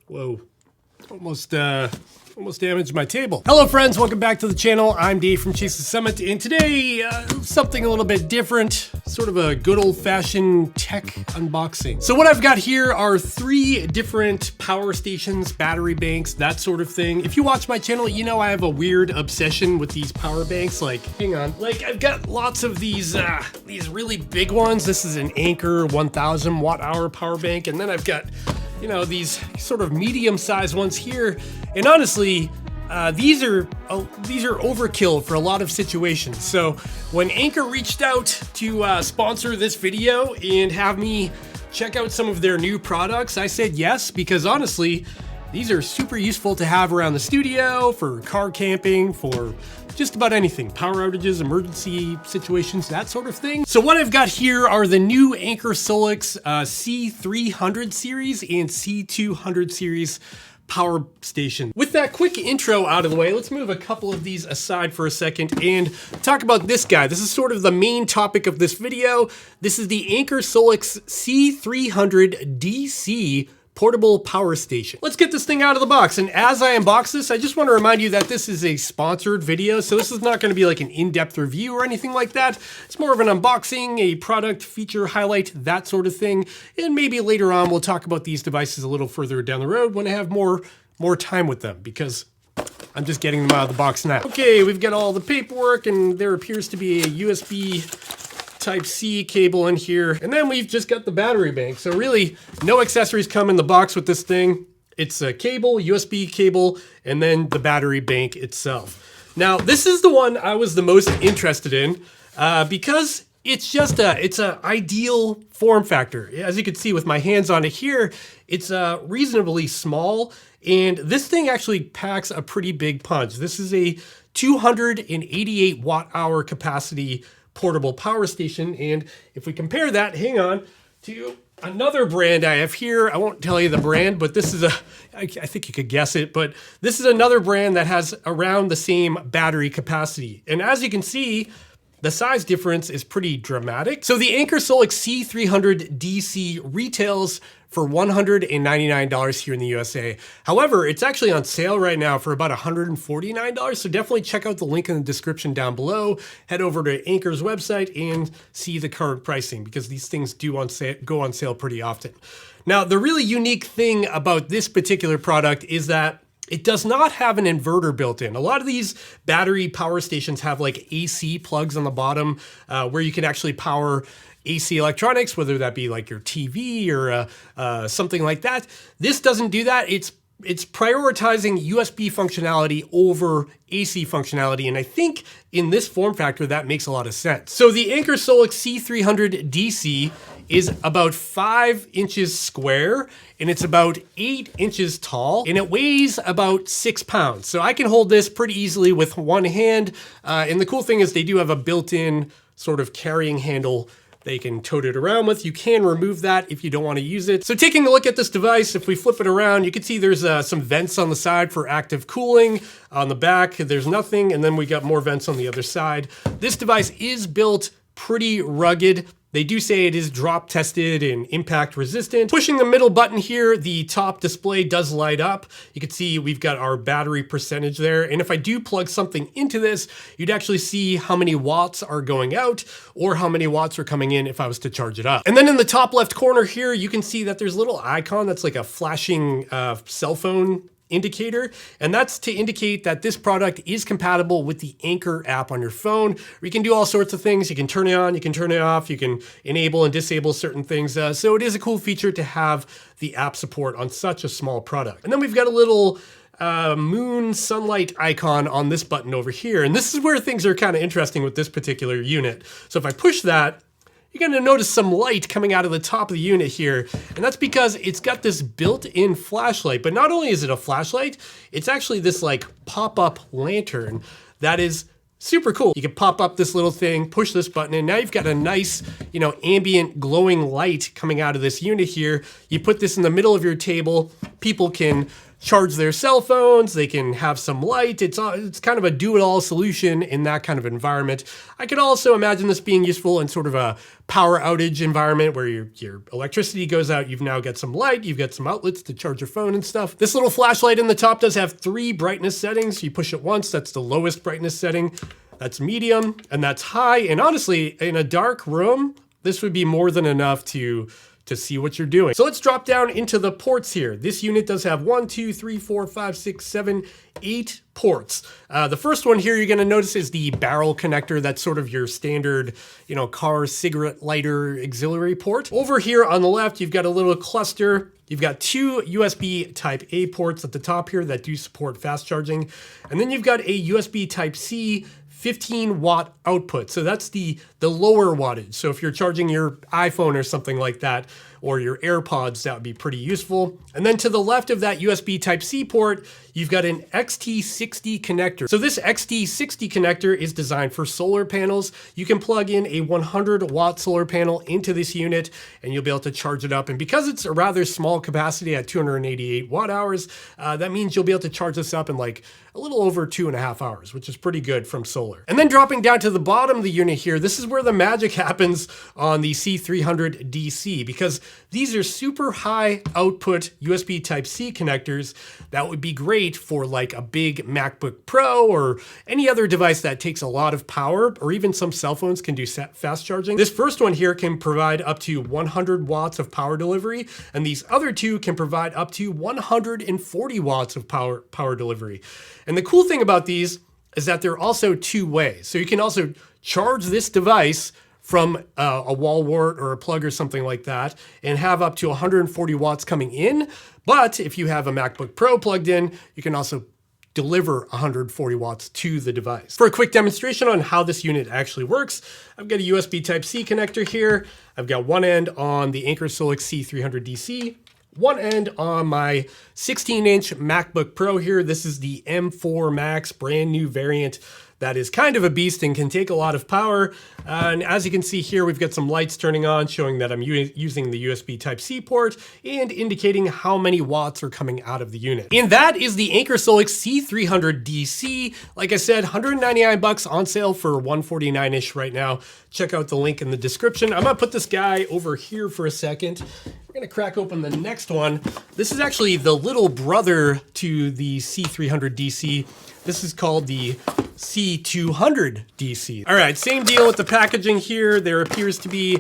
Whoa. Almost damaged my table. Hello friends, welcome back to the channel. I'm Dave from Chase the Summit, and today, something a little bit different, sort of a good old-fashioned tech unboxing. So what I've got here are 3 different power stations, battery banks, that sort of thing. If you watch my channel, you know I have a weird obsession with these power banks. Like, hang on, like I've got lots of these really big ones. This is an Anker 1000 watt-hour power bank, and then I've got, you know, these sort of medium-sized ones here. And honestly, these are overkill for a lot of situations. So when Anker reached out to sponsor this video and have me check out some of their new products, I said yes, because honestly, these are super useful to have around the studio, for car camping, for just about anything. Power outages, emergency situations, that sort of thing. So what I've got here are the new Anker SOLIX C300 series and C200 series power station. With that quick intro out of the way, let's move a couple of these aside for a second and talk about this guy. This is sort of the main topic of this video. This is the Anker SOLIX C300 DC portable power station. Let's get this thing out of the box. And as I unbox this, I just want to remind you that this is a sponsored video. So this is not going to be like an in-depth review or anything like that. It's more of an unboxing, a product feature highlight, that sort of thing. And maybe later on, we'll talk about these devices a little further down the road when I have more time with them, because I'm just getting them out of the box now. Okay, we've got all the paperwork, and there appears to be a USB Type-C cable in here. And then we've just got the battery bank. So really, no accessories come in the box with this thing. It's a cable, USB cable, and then the battery bank itself. Now, this is the one I was the most interested in because it's just it's an ideal form factor. As you can see with my hands on it here, it's reasonably small, and this thing actually packs a pretty big punch. This is a 288 watt-hour capacity portable power station. And if we compare that, hang on, to another brand I have here, I won't tell you the brand, but this is I think you could guess it, but this is another brand that has around the same battery capacity. And as you can see, the size difference is pretty dramatic. So the Anker SOLIX C300 DC retails for $199 here in the USA. However, it's actually on sale right now for about $149. So definitely check out the link in the description down below. Head over to Anker's website and see the current pricing, because these things do go on sale pretty often. Now, the really unique thing about this particular product is that it does not have an inverter built in. A lot of these battery power stations have like AC plugs on the bottom where you can actually power AC electronics, whether that be like your TV or something like that. This doesn't do that. It's prioritizing USB functionality over AC functionality, and I think in this form factor that makes a lot of sense. So the Anker SOLIX C300 DC is about 5 inches square, and it's about 8 inches tall, and it weighs about 6 pounds. So I can hold this pretty easily with one hand, and the cool thing is they do have a built-in sort of carrying handle they can tote it around with. You can remove that if you don't want to use it. So taking a look at this device, if we flip it around, you can see there's some vents on the side for active cooling. On the back, there's nothing, and then we got more vents on the other side. This device is built pretty rugged. They do say it is drop tested and impact resistant. Pushing the middle button here, the top display does light up. You can see we've got our battery percentage there. And if I do plug something into this, you'd actually see how many watts are going out or how many watts are coming in if I was to charge it up. And then in the top left corner here, you can see that there's a little icon that's like a flashing cell phone indicator, and that's to indicate that this product is compatible with the Anker app on your phone, where you can do all sorts of things. You can turn it on, you can turn it off, you can enable and disable certain things. So it is a cool feature to have the app support on such a small product. And then we've got a little moon sunlight icon on this button over here, and this is where things are kind of interesting with this particular unit. So if I push that, you're gonna notice some light coming out of the top of the unit here, and that's because it's got this built-in flashlight. But not only is it a flashlight, it's actually this like pop-up lantern that is super cool. You can pop up this little thing, push this button, and now you've got a nice, you know, ambient glowing light coming out of this unit here. You put this in the middle of your table, people can charge their cell phones, they can have some light. It's kind of a do-it-all solution in that kind of environment. I could also imagine this being useful in sort of a power outage environment where your electricity goes out, you've now got some light, you've got some outlets to charge your phone and stuff. This little flashlight in the top does have 3 brightness settings. You push it once, that's the lowest brightness setting. That's medium, and that's high. And honestly, in a dark room, this would be more than enough to see what you're doing. So let's drop down into the ports here. This unit does have 1, 2, 3, 4, 5, 6, 7, 8 ports. The first one here you're gonna notice is the barrel connector. That's sort of your standard, car cigarette lighter auxiliary port. Over here on the left, you've got a little cluster. You've got 2 USB Type A ports at the top here that do support fast charging. And then you've got a USB Type C 15-watt output. So that's the lower wattage. So if you're charging your iPhone or something like that, or your AirPods, that would be pretty useful. And then to the left of that USB Type-C port, you've got an XT60 connector. So this XT60 connector is designed for solar panels. You can plug in a 100-watt solar panel into this unit, and you'll be able to charge it up. And because it's a rather small capacity at 288 watt hours, that means you'll be able to charge this up in like a little over 2.5 hours, which is pretty good from solar. And then dropping down to the bottom of the unit here, this is where the magic happens on the C300 DC, because these are super high output USB Type-C connectors that would be great for like a big MacBook Pro or any other device that takes a lot of power, or even some cell phones can do fast charging. This first one here can provide up to 100 watts of power delivery, and these other 2 can provide up to 140 watts of power delivery. And the cool thing about these is that they're also 2-way. So you can also charge this device from a wall wart or a plug or something like that and have up to 140 watts coming in. But if you have a MacBook Pro plugged in, you can also deliver 140 watts to the device. For a quick demonstration on how this unit actually works, I've got a USB Type-C connector here. I've got one end on the Anker SOLIX C300 DC, one end on my 16-inch MacBook Pro here. This is the M4 Max, brand new variant that is kind of a beast and can take a lot of power. And as you can see here, we've got some lights turning on showing that I'm using the USB Type-C port and indicating how many watts are coming out of the unit. And that is the Anker SOLIX C300 DC. Like I said, 199 bucks on sale for 149-ish right now. Check out the link in the description. I'm gonna put this guy over here for a second. We're gonna crack open the next one. This is actually the little brother to the C300 DC. This is called the C200 DC. All right, same deal with the packaging here. There appears to be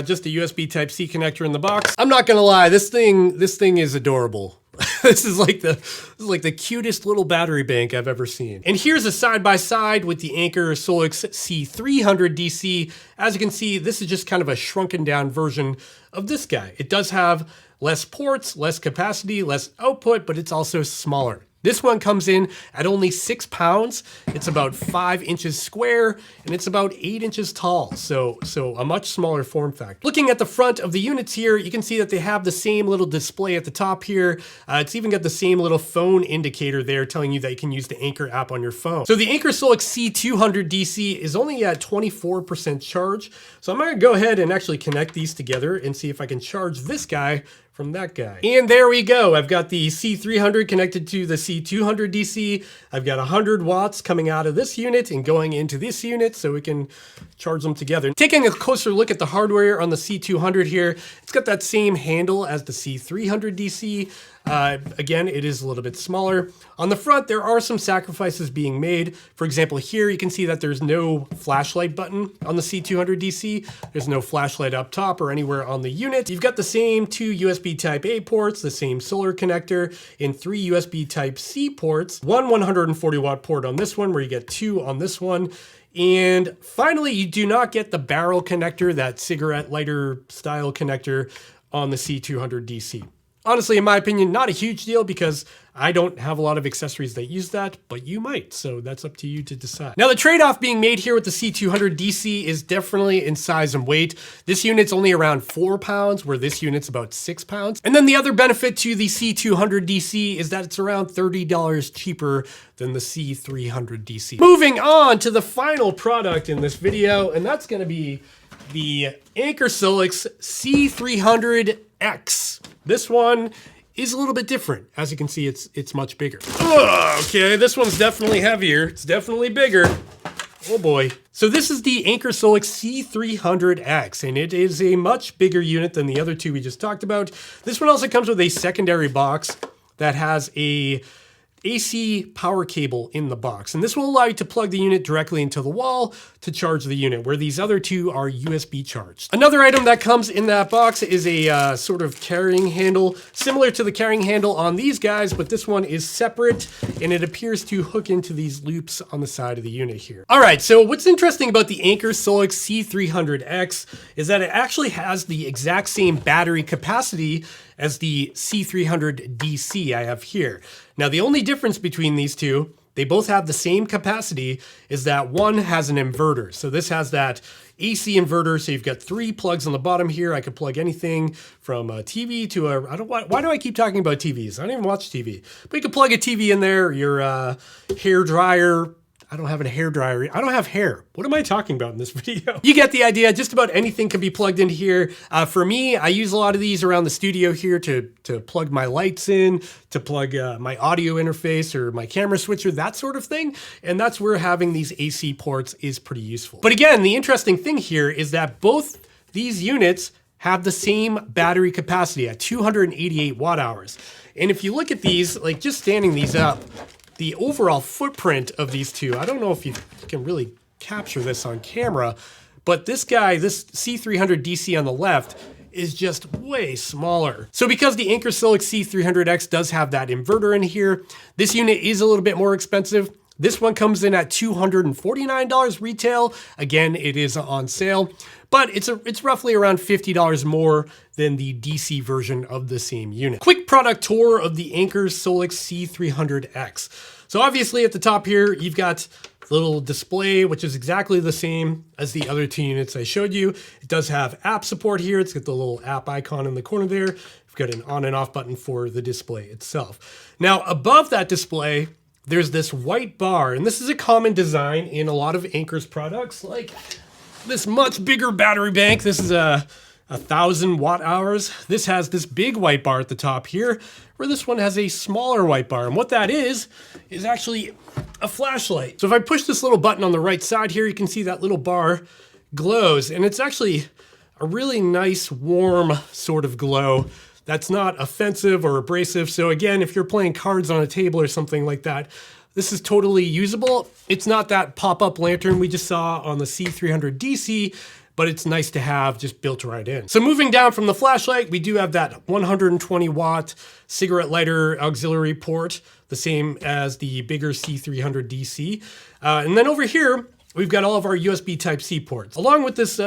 just a USB Type-C connector in the box. I'm not gonna lie, this thing is adorable. This is like the cutest little battery bank I've ever seen. And here's a side-by-side with the Anker SOLIX C300 DC. As you can see, this is just kind of a shrunken down version of this guy. It does have less ports, less capacity, less output, but it's also smaller. This one comes in at only 6 pounds. It's about 5 inches square, and it's about 8 inches tall. So a much smaller form factor. Looking at the front of the units here, you can see that they have the same little display at the top here. It's even got the same little phone indicator there telling you that you can use the Anker app on your phone. So the Anker SOLIX C200 DC is only at 24% charge. So I'm gonna go ahead and actually connect these together and see if I can charge this guy from that guy. And there we go. I've got the C300 connected to the C200 DC. I've got 100 watts coming out of this unit and going into this unit so we can charge them together. Taking a closer look at the hardware on the C200 here, it's got that same handle as the C300 DC. Again, it is a little bit smaller. On the front, there are some sacrifices being made. For example, here you can see that there's no flashlight button on the C200 DC. There's no flashlight up top or anywhere on the unit. You've got the same 2 USB Type-A ports, the same solar connector, and 3 USB Type-C ports. One 140 watt port on this one, where you get 2 on this one. And finally, you do not get the barrel connector, that cigarette lighter style connector on the C200 DC. Honestly, in my opinion, not a huge deal because I don't have a lot of accessories that use that, but you might, so that's up to you to decide. Now, the trade-off being made here with the C200 DC is definitely in size and weight. This unit's only around 4 pounds, where this unit's about 6 pounds. And then the other benefit to the C200 DC is that it's around $30 cheaper than the C300 DC. Moving on to the final product in this video, and that's gonna be the Anker SOLIX C300 X. This one is a little bit different. As you can see, it's much bigger. Oh, okay, this one's definitely heavier. It's definitely bigger. Oh boy. So this is the Anker SOLIX C300 X, and it is a much bigger unit than the other two we just talked about. This one also comes with a secondary box that has a AC power cable in the box, and this will allow you to plug the unit directly into the wall to charge the unit, where these other two are USB charged. Another item that comes in that box is a sort of carrying handle, similar to the carrying handle on these guys, but this one is separate, and it appears to hook into these loops on the side of the unit here. All right, so what's interesting about the Anker SOLIX C300 X is that it actually has the exact same battery capacity as the C300 DC I have here. Now, the only difference between these two, they both have the same capacity, is that one has an inverter. So this has that AC inverter, so you've got 3 plugs on the bottom here. I could plug anything from a TV to a, why do I keep talking about TVs? I don't even watch TV. But you can plug a TV in there, your hair dryer. I don't have a hair dryer. I don't have hair. What am I talking about in this video? You get the idea. Just about anything can be plugged into here. For me, I use a lot of these around the studio here to plug my lights in, to plug my audio interface or my camera switcher, that sort of thing. And that's where having these AC ports is pretty useful. But again, the interesting thing here is that both these units have the same battery capacity at 288 watt hours. And if you look at these, like just standing these up, the overall footprint of these two, I don't know if you can really capture this on camera, but this guy, this C300 DC on the left, is just way smaller. So because the Anker SOLIX C300 X does have that inverter in here, this unit is a little bit more expensive. This one comes in at $249 retail. Again, it is on sale, but it's roughly around $50 more than the DC version of the same unit. Quick product tour of the Anker SOLIX C300 X. So obviously at the top here, you've got the little display, which is exactly the same as the other two units I showed you. It does have app support here. It's got the little app icon in the corner there. We've got an on and off button for the display itself. Now above that display, there's this white bar, and this is a common design in a lot of Anker's products, like this much bigger battery bank. This is a 1,000 watt hours. This has this big white bar at the top here, where this one has a smaller white bar. And what that is actually a flashlight. So if I push this little button on the right side here, you can see that little bar glows, and it's actually a really nice, warm sort of glow that's not offensive or abrasive. So again, if you're playing cards on a table or something like that, this is totally usable. It's not that pop-up lantern we just saw on the C300 DC, but it's nice to have just built right in. So moving down from the flashlight, we do have that 120 watt cigarette lighter auxiliary port, the same as the bigger C300 DC. And then over here, we've got all of our USB Type-C ports, along with this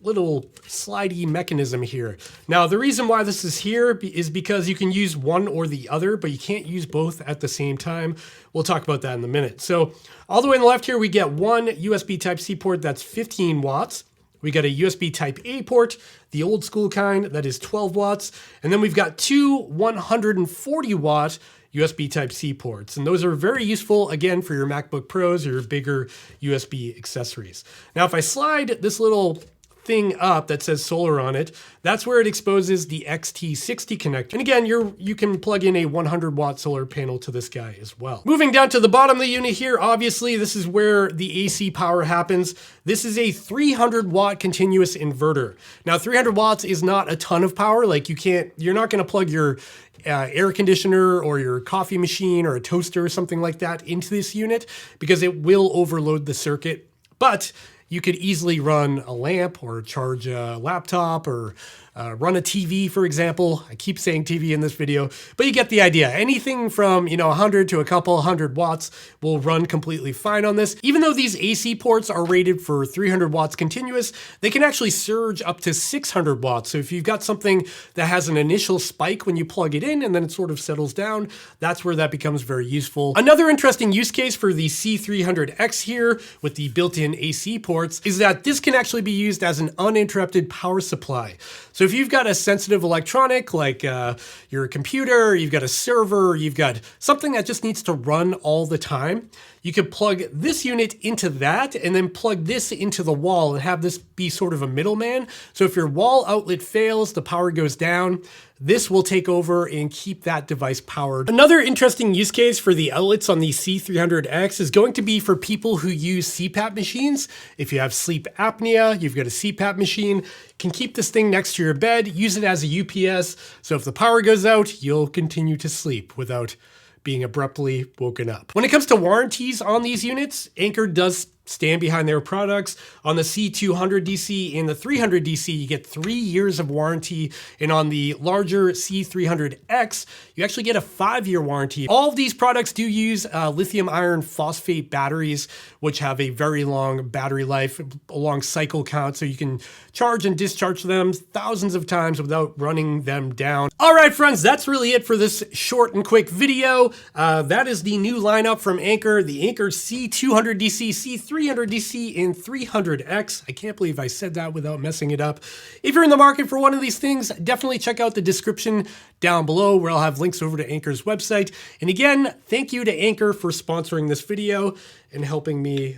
little slidey mechanism here. Now, the reason why this is here is because you can use one or the other, but you can't use both at the same time. We'll talk about that in a minute. So all the way on the left here, we get one USB Type-C port that's 15 watts. We got a USB Type-A port, the old school kind, that is 12 watts. And then we've got two 140 watt USB Type-C ports. And those are very useful, again, for your MacBook Pros or your bigger USB accessories. Now, if I slide this little thing up that says solar on it, that's where it exposes the XT60 connector. And again, you can plug in a 100 watt solar panel to this guy as well. Moving down to the bottom of the unit here, obviously this is where the AC power happens. This is a 300 watt continuous inverter. Now 300 watts is not a ton of power. Like you're not gonna plug your air conditioner or your coffee machine or a toaster or something like that into this unit because it will overload the circuit. But you could easily run a lamp or charge a laptop or run a TV, for example. I keep saying TV in this video, but you get the idea. Anything from 100 to a couple 100 watts will run completely fine on this. Even though these AC ports are rated for 300 watts continuous, they can actually surge up to 600 watts. So if you've got something that has an initial spike when you plug it in and then it sort of settles down, that's where that becomes very useful. Another interesting use case for the C300 X here with the built-in AC ports is that this can actually be used as an uninterrupted power supply. So if you've got a sensitive electronic like your computer, you've got a server, you've got something that just needs to run all the time, you could plug this unit into that and then plug this into the wall and have this be sort of a middleman. So if your wall outlet fails, the power goes down, this will take over and keep that device powered. Another interesting use case for the outlets on the C300X is going to be for people who use CPAP machines. If you have sleep apnea, you've got a CPAP machine, you can keep this thing next to your bed, use it as a UPS. So if the power goes out, you'll continue to sleep without being abruptly woken up. When it comes to warranties on these units, Anker does stand behind their products. On the C200 DC and the 300 DC, you get 3 years of warranty. And on the larger C300 X, you actually get a 5-year warranty. All of these products do use lithium iron phosphate batteries, which have a very long battery life, a long cycle count, so you can charge and discharge them thousands of times without running them down. All right, friends, that's really it for this short and quick video. That is the new lineup from Anker, the Anker C200 DC, C300 DC, and 300X. I can't believe I said that without messing it up. If you're in the market for one of these things, definitely check out the description down below where I'll have links over to Anker's website. And again, thank you to Anker for sponsoring this video and helping me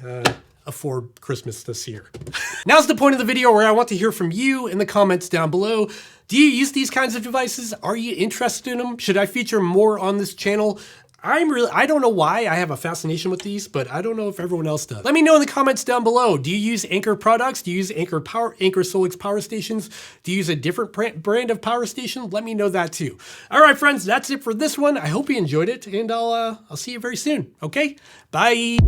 afford Christmas this year. Now's the point of the video where I want to hear from you in the comments down below. Do you use these kinds of devices? Are you interested in them? Should I feature more on this channel? I don't know why I have a fascination with these, but I don't know if everyone else does. Let me know in the comments down below. Do you use Anker products? Do you use Anker SOLIX power stations? Do you use a different brand of power station? Let me know that too. All right, friends, that's it for this one. I hope you enjoyed it, and I'll see you very soon. Okay, bye.